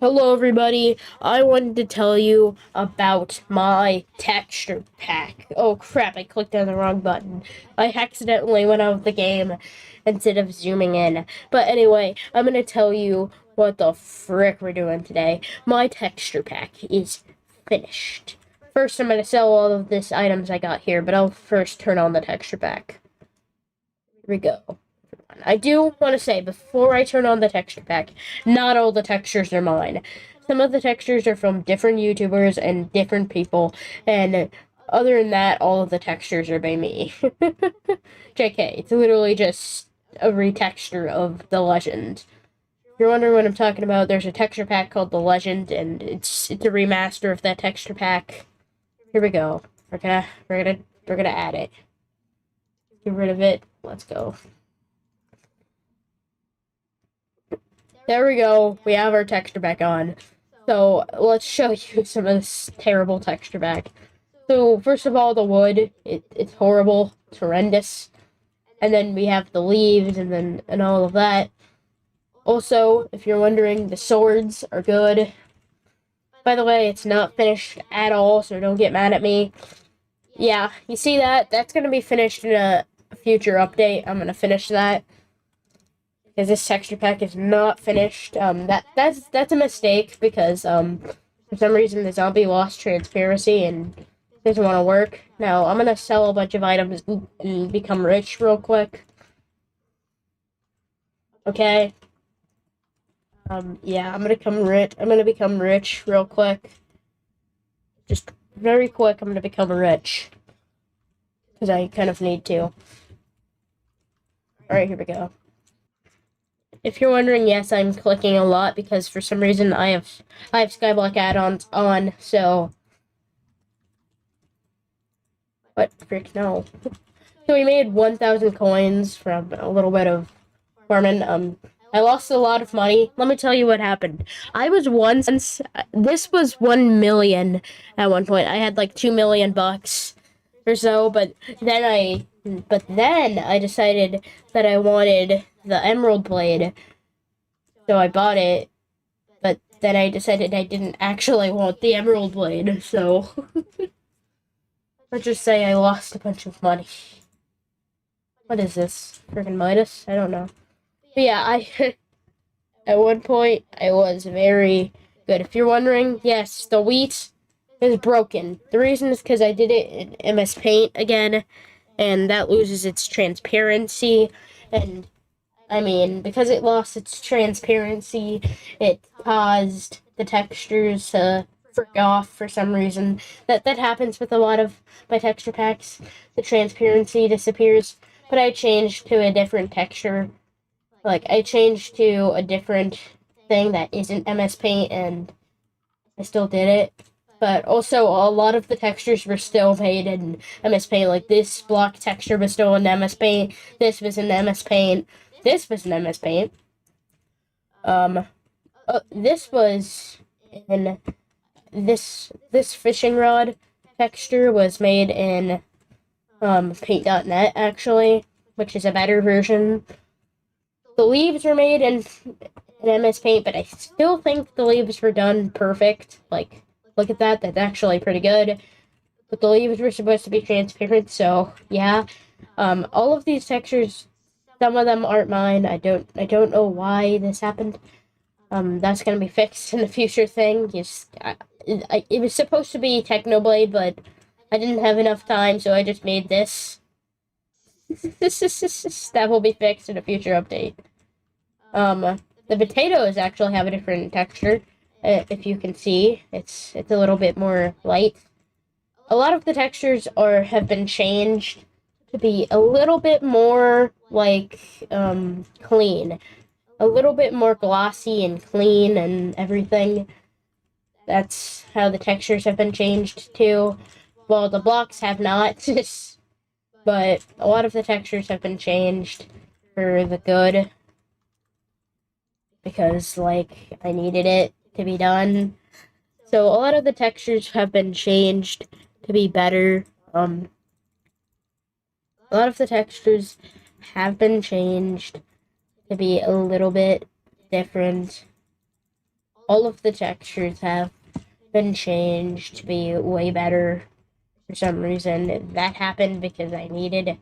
Hello everybody, I wanted to tell you about my texture pack. Oh crap, I clicked on the wrong button. I accidentally went out of the game instead of zooming in. But anyway, I'm gonna tell you what the frick we're doing today. My texture pack is finished. First, I'm gonna sell all of these items I got here, but I'll first turn on the texture pack. Here we go. I do want to say, before I turn on the texture pack, not all the textures are mine. Some of the textures are from different YouTubers and different people, and other than that, all of the textures are by me. JK, it's literally just a retexture of the Legend. If you're wondering what I'm talking about, there's a texture pack called the Legend, and it's a remaster of that texture pack. Here we go. We're gonna add it. Get rid of it. Let's go. There we go. We have our texture back on. So let's show you some of this terrible texture back. So first of all, the wood, it's horrible. It's horrendous. And then we have the leaves and all of that. Also, if you're wondering, the swords are good. By the way, it's not finished at all, so don't get mad at me. Yeah, you see that? That's going to be finished in a future update. I'm going to finish that because this texture pack is not finished. That's a mistake because for some reason the zombie lost transparency and doesn't want to work. Now I'm gonna sell a bunch of items and become rich real quick. Okay. Yeah, I'm gonna become rich. I'm gonna become rich real quick. Just very quick. I'm gonna become rich because I kind of need to. All right, here we go. If you're wondering, yes, I'm clicking a lot because for some reason I have Skyblock add-ons on, so what frick no. So we made 1,000 coins from a little bit of farming. I lost a lot of money. Let me tell you what happened. I was once this was 1 million at one point. I had like 2 million bucks or so, but then I decided that I wanted the Emerald Blade. So I bought it, but then I decided I didn't actually want the Emerald Blade, so let's just say I lost a bunch of money. What is this? Freaking Midas? I don't know. But yeah, I at one point I was very good. If you're wondering, yes, the wheat is broken. The reason is because I did it in MS Paint again, and that loses its transparency. And I mean, because it lost its transparency, it caused the textures to frick off for some reason. That happens with a lot of my texture packs. The transparency disappears, but I changed to a different texture. Like, I changed to a different thing that isn't MS Paint, and I still did it. But also, a lot of the textures were still made in MS Paint. Like, this block texture was still in MS Paint. This was in MS Paint. This was in MS Paint. This was in this fishing rod texture was made in paint.net actually, which is a better version. The leaves were made in MS Paint, but I still think the leaves were done perfect. Like, look at that, that's actually pretty good. But the leaves were supposed to be transparent, so yeah. All of these textures, some of them aren't mine. I don't know why this happened. That's gonna be fixed in a future thing. It was supposed to be Technoblade, but I didn't have enough time, so I just made this. That will be fixed in a future update. The potatoes actually have a different texture. If you can see, it's a little bit more light. A lot of the textures have been changed to be a little bit more like clean, a little bit more glossy and clean and everything. That's how the textures have been changed too. Well, the blocks have not, but a lot of the textures have been changed for the good because, like, I needed it to be done. So a lot of the textures have been changed to be better. A lot of the textures have been changed to be a little bit different. all of the textures have been changed to be way better for some reason. That happened because I needed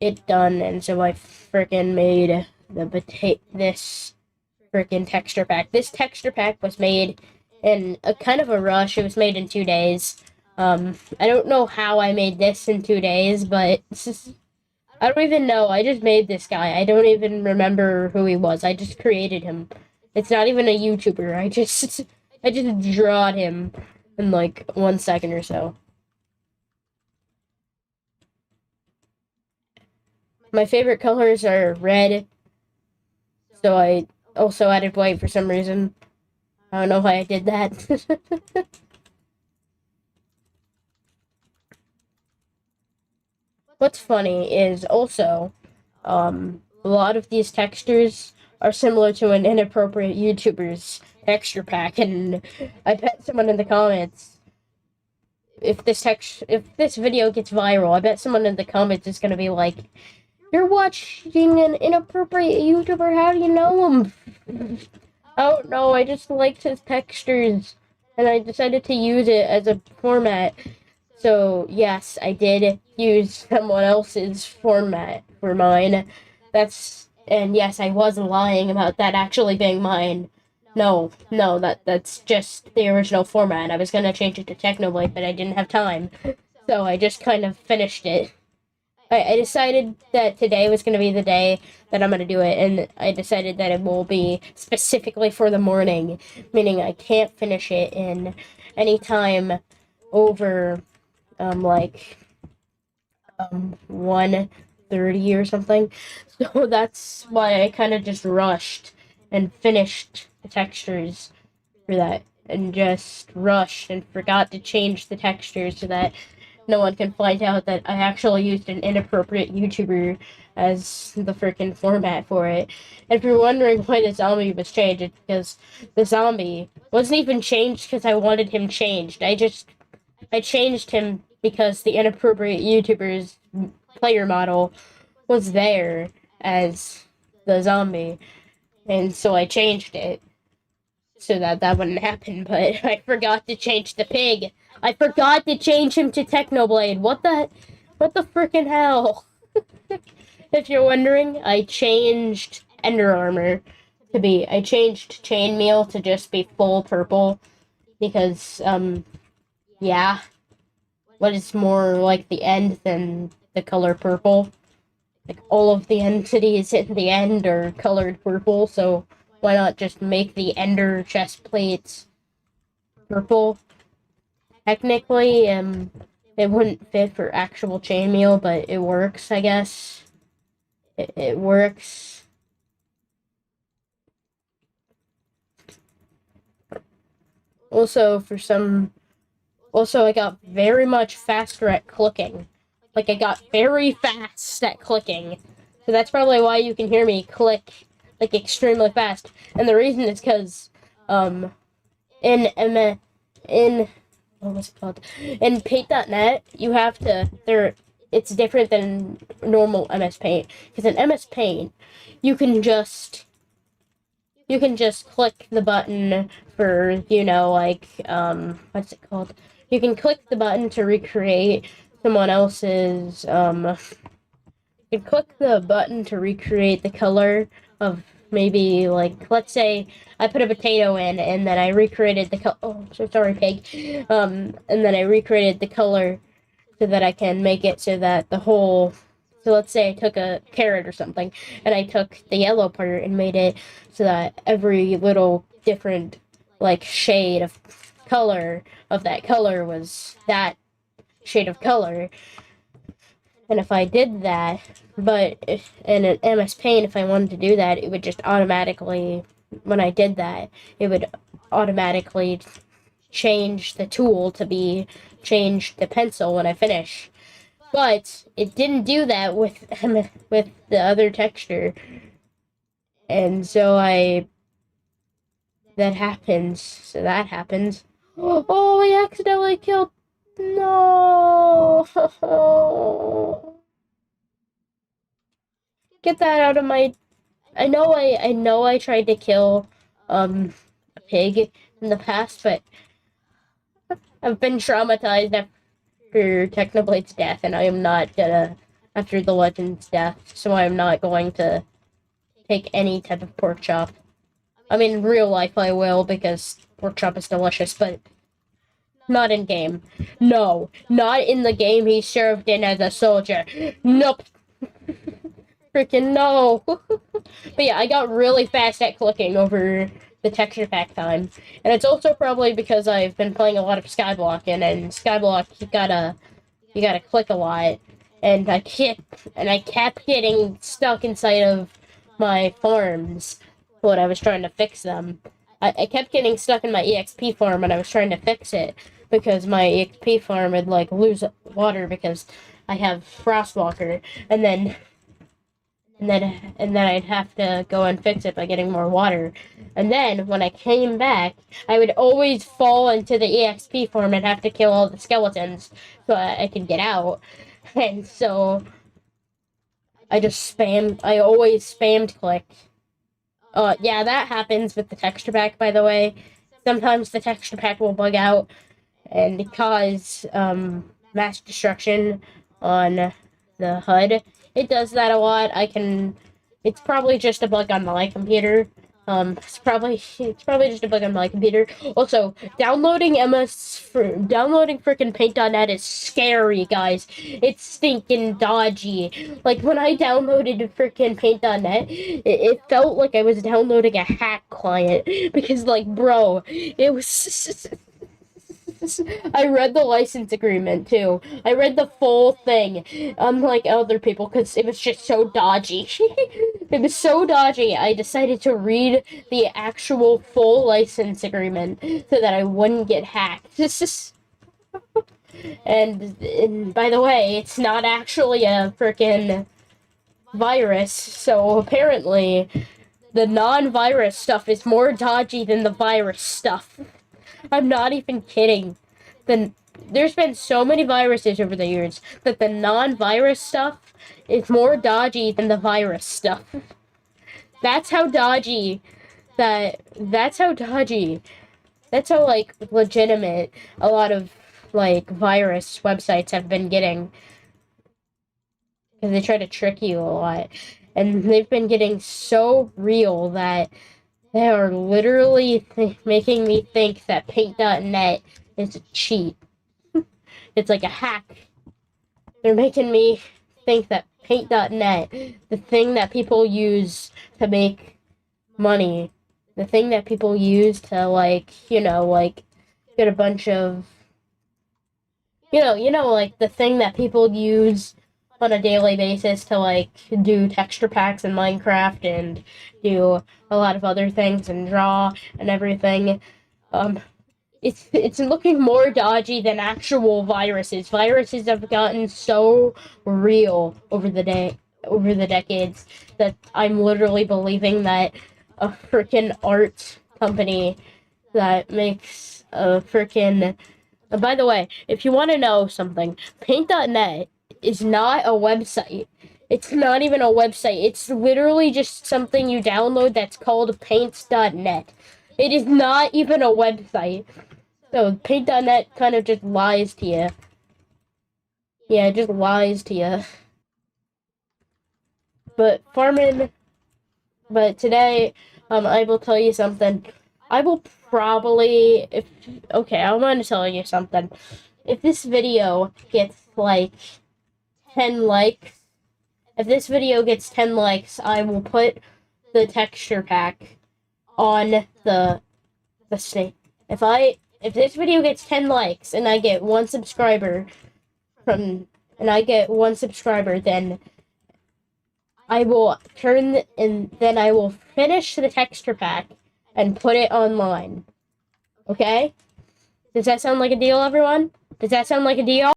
it done, and so I freaking made this freaking texture pack. This texture pack was made in a kind of a rush. It was made in 2 days. I don't know how I made this in 2 days, but I don't even know. I just made this guy. I don't even remember who he was. I just created him. It's not even a YouTuber. I just drawed him in like 1 second or so. My favorite colors are red, so I also added white for some reason. I don't know why I did that. What's funny is also, a lot of these textures are similar to an inappropriate YouTuber's texture pack, and I bet someone in the comments, if this video gets viral, I bet someone in the comments is gonna be like, "You're watching an inappropriate YouTuber. How do you know him?" I don't know. I just liked his textures, and I decided to use it as a format. So, yes, I did use someone else's format for mine. And yes, I was lying about that actually being mine. No, that's just the original format. I was gonna change it to Technoblade, but I didn't have time. So I just kind of finished it. I decided that today was gonna be the day that I'm gonna do it, and I decided that it will be specifically for the morning, meaning I can't finish it in any time over like 1:30 or something. So that's why I kind of just rushed and finished the textures for that, and just rushed and forgot to change the textures so that no one can find out that I actually used an inappropriate YouTuber as the freaking format for it. And if you're wondering why the zombie was changed, it's because the zombie wasn't even changed because I wanted him changed. I changed him because the inappropriate YouTuber's player model was there as the zombie, and so I changed it so that that wouldn't happen. But I forgot to change the pig. I forgot to change him to Technoblade. What the freaking hell? If you're wondering, I changed Ender Armor to be. I changed Chainmail to just be full purple because yeah. What is more like the end than the color purple? Like all of the entities in the end are colored purple, so why not just make the ender chest plates purple? Technically, it wouldn't fit for actual chainmail, but it works, I guess. It works. Also, I got very much faster at clicking. Like, I got very fast at clicking. So that's probably why you can hear me click, like, extremely fast. And the reason is because, in, in, what was it called? In Paint.net, you have to, it's different than normal MS Paint. Because in MS Paint, you can just, click the button for, like, what's it called? You can click the button to recreate someone else's, you can click the button to recreate the color of maybe, like, let's say I put a potato in and then I recreated the color, oh, so sorry, pig, and then I recreated the color so that I can make it so that so let's say I took a carrot or something, and I took the yellow part and made it so that every little different, like, shade of color of that color was that shade of color. And if I did that, but in an MS Paint, if I wanted to do that, it would just automatically, when I did that, it would automatically change the tool to be change the pencil when I finish. But it didn't do that with with the other texture, and so that happens. So that happens. Oh, I accidentally killed. No. Get that out of my know I tried to kill a pig in the past, but I've been traumatized after Technoblade's death, and I am not gonna after the legend's death, so I am not going to take any type of pork chop. I mean, in real life I will, because pork chop is delicious, but not in game. No, not in the game he served in as a soldier. Nope. Freaking no. But yeah, I got really fast at clicking over the texture pack time. And it's also probably because I've been playing a lot of Skyblock, and in Skyblock you gotta click a lot. And I kept getting stuck inside of my farms when I was trying to fix them. I kept getting stuck in my EXP farm when I was trying to fix it, because my EXP farm would like lose water because I have Frostwalker, and then I'd have to go and fix it by getting more water. And then when I came back, I would always fall into the EXP farm and have to kill all the skeletons so I could get out. And so I always spammed click. Yeah, that happens with the texture pack, by the way. Sometimes the texture pack will bug out and cause mass destruction on the HUD. It does that a lot. It's probably just a bug on my computer. It's probably just a bug on my computer. Also, downloading frickin' Paint.net is scary, guys. It's stinking dodgy. Like, when I downloaded frickin' Paint.net, it felt like I was downloading a hack client. Because, like, bro, it was... I read the license agreement, too. I read the full thing, unlike other people, because it was just so dodgy. It was so dodgy, I decided to read the actual full license agreement so that I wouldn't get hacked. And by the way, it's not actually a freaking virus, so apparently the non-virus stuff is more dodgy than the virus stuff. I'm not even kidding. There's been so many viruses over the years that the non-virus stuff is more dodgy than the virus stuff. That's how dodgy that's how like legitimate a lot of like virus websites have been getting. Because they try to trick you a lot. And they've been getting so real that they are literally making me think that Paint.net is a cheat. It's like a hack. They're making me think that Paint.net, the thing that people use to make money, the thing that people use to, like, like, get a bunch of, like, the thing that people use on a daily basis to, like, do texture packs in Minecraft and do a lot of other things and draw and everything. It's looking more dodgy than actual viruses. Viruses have gotten so real over the decades that I'm literally believing that a freaking art company that makes a freaking... By the way, if you want to know something, Paint.net is not a website. It's not even a website. It's literally just something you download that's called Paint.net. It is not even a website. So Paint.net kind of just lies to you. Yeah, it just lies to you. But today, I will tell you something. I will probably, I want to tell you something. If this video gets, like, 10 likes, I will put the texture pack on the snake. If this video gets 10 likes and I get one subscriber, then I will then I will finish the texture pack and put it online. Okay? Does that sound like a deal, everyone? Does that sound like a deal?